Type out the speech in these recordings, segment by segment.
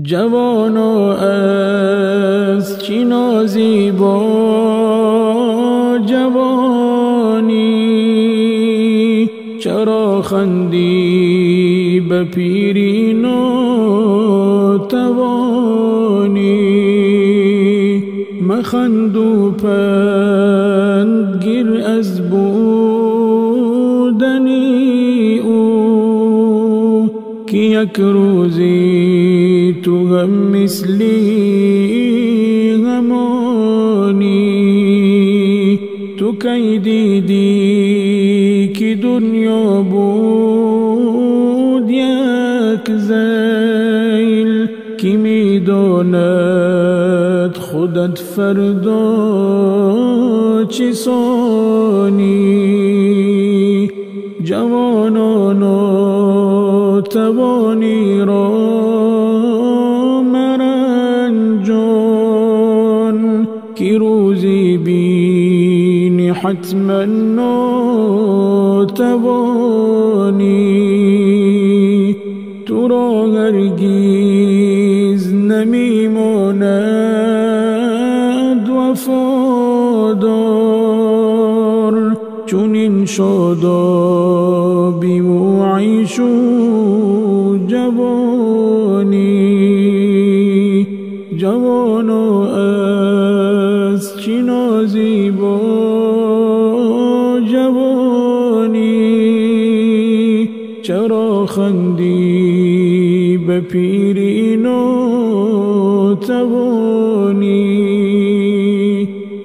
جوانا از چی نازی با جوانی، چرا خندی به پیری ناتوانی؟ مخند و پند گیر از بودنی او، که یک روزی تو هم مثلی همانی. تو کی دیدی که دنیا بود یک ذیل، که میداند خودت فردا چه سانی؟ جوانان توانی را مرنجان، که روزی بینی حتما ناتوانی. تو را هرگیز نمیماند وفادار، چون این شادابی و عیش و جوانی. جوانا از چی نازی با جوانی، چرا خندی به پیری ناتوانی؟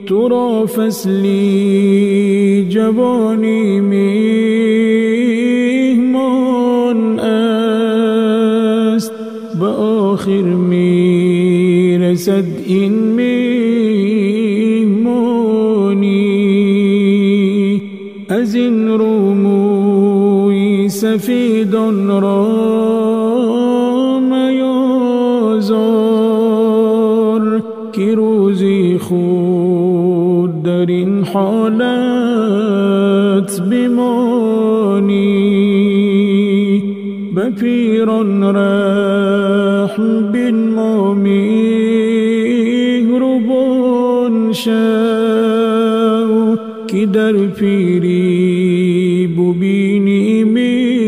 تو را فصلی جوانی میهمان است، به آخر میرسد این میهمانی. از این رو موی سفیدان را میازار، که روزی خود در این حالت بمانی. به پیران رحم بنما مهربان شو، که در پیری ببینی مهربانی.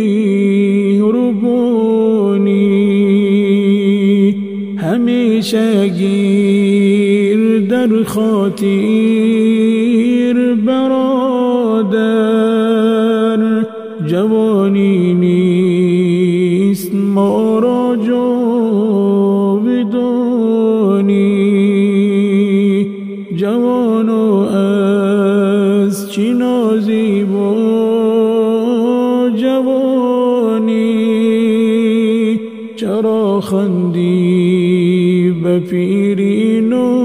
همیشه گیر در خاطر برادر، جوانی نیست ما را جاودانی. جوانا از چی نازی با جوانی، چرا خندی به پیری ناتوانی؟